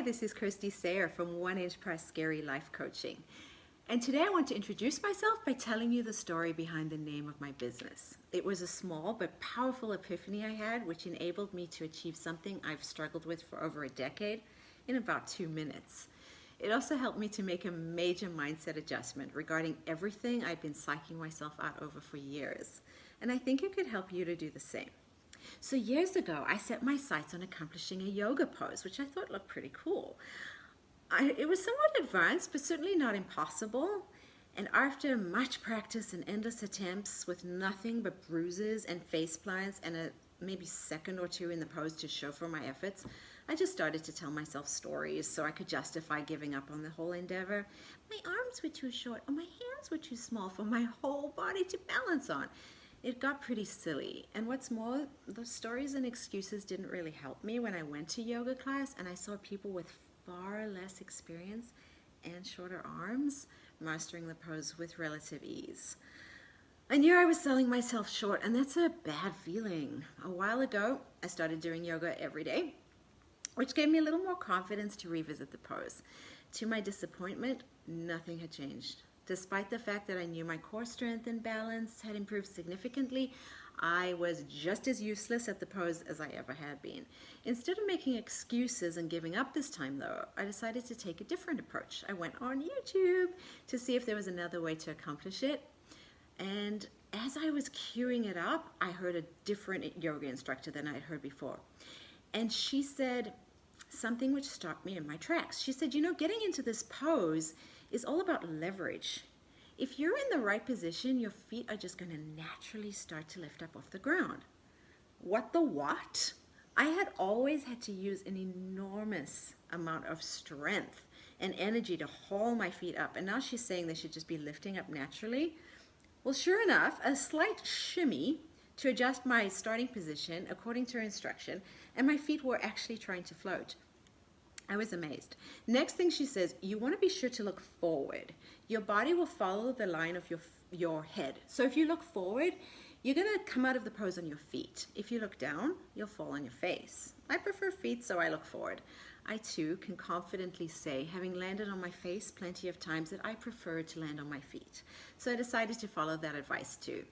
this is Kirsty Sayer from 1 Inch Press Scary Life Coaching. And today I want to introduce myself by telling you the story behind the name of my business. It was a small but powerful epiphany I had, which enabled me to achieve something I've struggled with for over a decade in about 2 minutes. It also helped me to make a major mindset adjustment regarding everything I've been psyching myself out over for years. And I think it could help you to do the same. So years ago, I set my sights on accomplishing a yoga pose, which I thought looked pretty cool. It was somewhat advanced, but certainly not impossible. And after much practice and endless attempts with nothing but bruises and face plants and a maybe second or two in the pose to show for my efforts, I just started to tell myself stories so I could justify giving up on the whole endeavor. My arms were too short, or my hands were too small for my whole body to balance on. It got pretty silly, and what's more, the stories and excuses didn't really help me when I went to yoga class and I saw people with far less experience and shorter arms mastering the pose with relative ease. I knew I was selling myself short, and that's a bad feeling. A while ago, I started doing yoga every day, which gave me a little more confidence to revisit the pose. To my disappointment, nothing had changed. Despite the fact that I knew my core strength and balance had improved significantly, I was just as useless at the pose as I ever had been. Instead of making excuses and giving up this time though, I decided to take a different approach. I went on YouTube to see if there was another way to accomplish it. And as I was queuing it up, I heard a different yoga instructor than I'd heard before. And she said something which stopped me in my tracks. She said, getting into this pose is all about leverage. If you're in the right position, your feet are just going to naturally start to lift up off the ground. What the what? I had always had to use an enormous amount of strength and energy to haul my feet up, and now she's saying they should just be lifting up naturally. Well, sure enough, a slight shimmy to adjust my starting position according to her instruction, and my feet were actually trying to float. I was amazed. Next thing she says, you want to be sure to look forward. Your body will follow the line of your head. So if you look forward, you're going to come out of the pose on your feet. If you look down, you'll fall on your face. I prefer feet, so I look forward. I too can confidently say, having landed on my face plenty of times, that I prefer to land on my feet. So I decided to follow that advice too.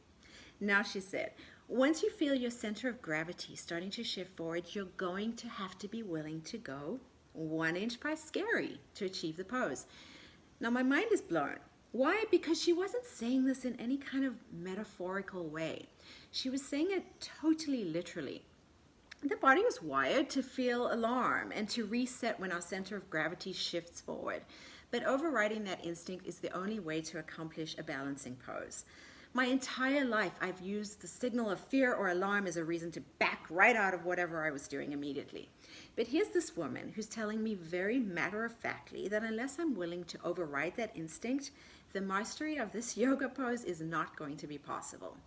Now she said, once you feel your center of gravity starting to shift forward, you're going to have to be willing to go 1 inch by scary to achieve the pose. Now my mind is blown. Why? Because she wasn't saying this in any kind of metaphorical way. She was saying it totally literally. The body was wired to feel alarm and to reset when our center of gravity shifts forward. But overriding that instinct is the only way to accomplish a balancing pose. My entire life, I've used the signal of fear or alarm as a reason to back right out of whatever I was doing immediately. But here's this woman who's telling me very matter-of-factly that unless I'm willing to override that instinct, the mastery of this yoga pose is not going to be possible.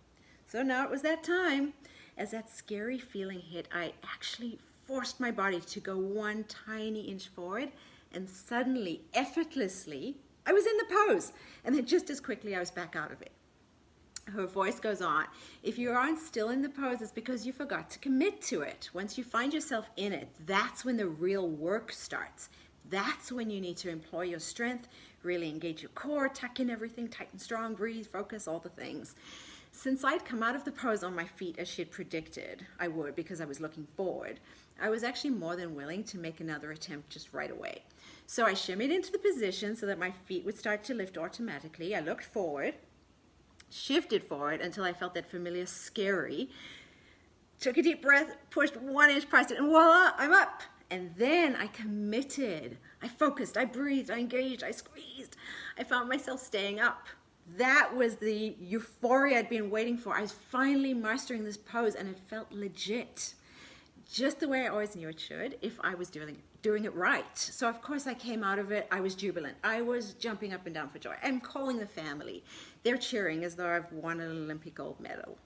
So now it was that time. As that scary feeling hit, I actually forced my body to go 1 tiny inch forward, and suddenly, effortlessly, I was in the pose. And then just as quickly, I was back out of it. Her voice goes on. If you aren't still in the pose, it's because you forgot to commit to it. Once you find yourself in it, that's when the real work starts. That's when you need to employ your strength, really engage your core, tuck in everything, tight and strong, breathe, focus, all the things. Since I'd come out of the pose on my feet as she had predicted I would because I was looking forward, I was actually more than willing to make another attempt just right away. So I shimmied into the position so that my feet would start to lift automatically. I looked forward, shifted forward until I felt that familiar scary, took a deep breath, pushed 1 inch past it, and voila, I'm up. And then I committed. I focused, I breathed, I engaged, I squeezed. I found myself staying up. That was the euphoria I'd been waiting for. I was finally mastering this pose, and it felt legit. Just the way I always knew it should if I was doing it right. So of course I came out of it, I was jubilant. I was jumping up and down for joy. I'm calling the family. They're cheering as though I've won an Olympic gold medal.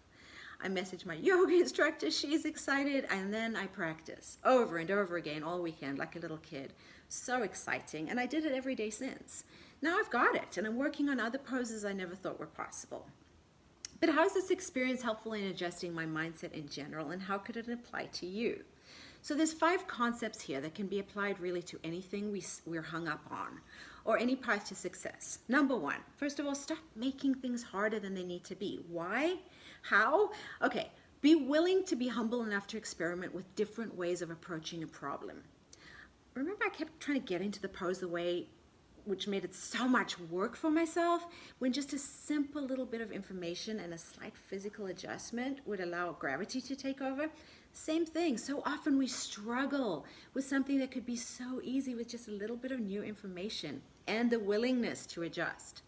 I messaged my yoga instructor, she's excited, and then I practice over and over again all weekend like a little kid. So exciting, and I did it every day since. Now I've got it, and I'm working on other poses I never thought were possible. But how is this experience helpful in adjusting my mindset in general, and how could it apply to you? So there's 5 concepts here that can be applied really to anything we're hung up on or any path to success. Number 1, first of all, stop making things harder than they need to be. Why? How? Okay, be willing to be humble enough to experiment with different ways of approaching a problem. Remember, I kept trying to get into the pose the way which made it so much work for myself, when just a simple little bit of information and a slight physical adjustment would allow gravity to take over. Same thing. So often we struggle with something that could be so easy with just a little bit of new information and the willingness to adjust.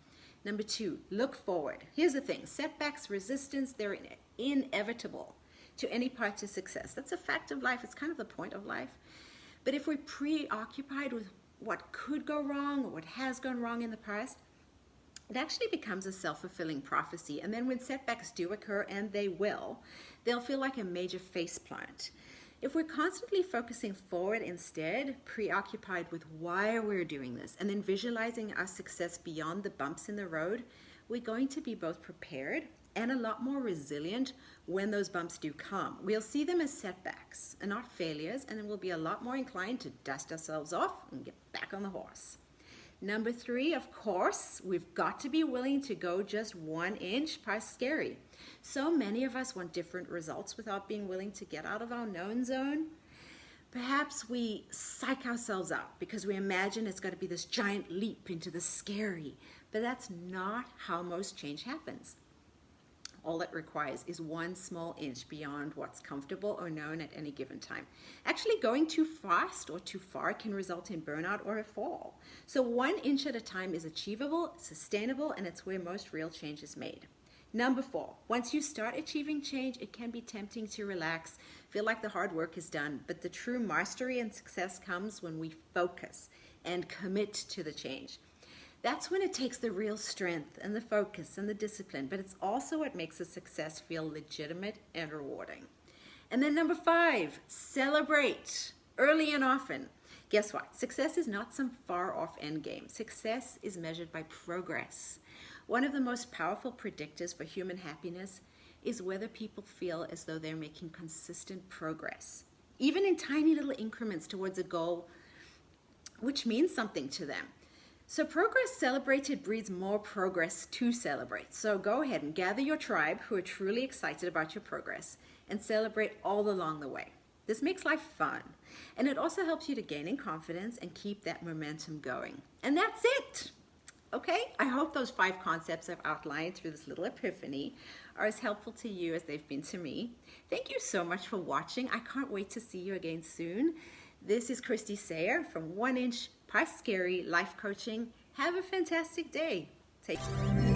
Number 2, look forward. Here's the thing. Setbacks, resistance, they're inevitable to any path to success. That's a fact of life. It's kind of the point of life. But if we're preoccupied with what could go wrong or what has gone wrong in the past, it actually becomes a self-fulfilling prophecy. And then when setbacks do occur, and they will, they'll feel like a major faceplant. If we're constantly focusing forward instead, preoccupied with why we're doing this, and then visualizing our success beyond the bumps in the road, we're going to be both prepared and a lot more resilient when those bumps do come. We'll see them as setbacks and not failures, and then we'll be a lot more inclined to dust ourselves off and get back on the horse. Number 3, of course, we've got to be willing to go just 1 inch past scary. So many of us want different results without being willing to get out of our known zone. Perhaps we psych ourselves out because we imagine it's got to be this giant leap into the scary, but that's not how most change happens. All it requires is 1 small inch beyond what's comfortable or known at any given time. Actually, going too fast or too far can result in burnout or a fall. So 1 inch at a time is achievable, sustainable, and it's where most real change is made. Number 4, once you start achieving change, it can be tempting to relax, feel like the hard work is done, but the true mastery and success comes when we focus and commit to the change. That's when it takes the real strength and the focus and the discipline, but it's also what makes a success feel legitimate and rewarding. And then number 5, celebrate early and often. Guess what? Success is not some far off end game. Success is measured by progress. One of the most powerful predictors for human happiness is whether people feel as though they're making consistent progress, even in tiny little increments towards a goal which means something to them. So progress celebrated breeds more progress to celebrate. So go ahead and gather your tribe who are truly excited about your progress and celebrate all along the way. This makes life fun, and it also helps you to gain in confidence and keep that momentum going. And that's it. Okay, I hope those 5 concepts I've outlined through this little epiphany are as helpful to you as they've been to me. Thank you so much for watching. I can't wait to see you again soon. This is Christy Sayer from 1 Inch Past Scary Life Coaching. Have a fantastic day. Take care.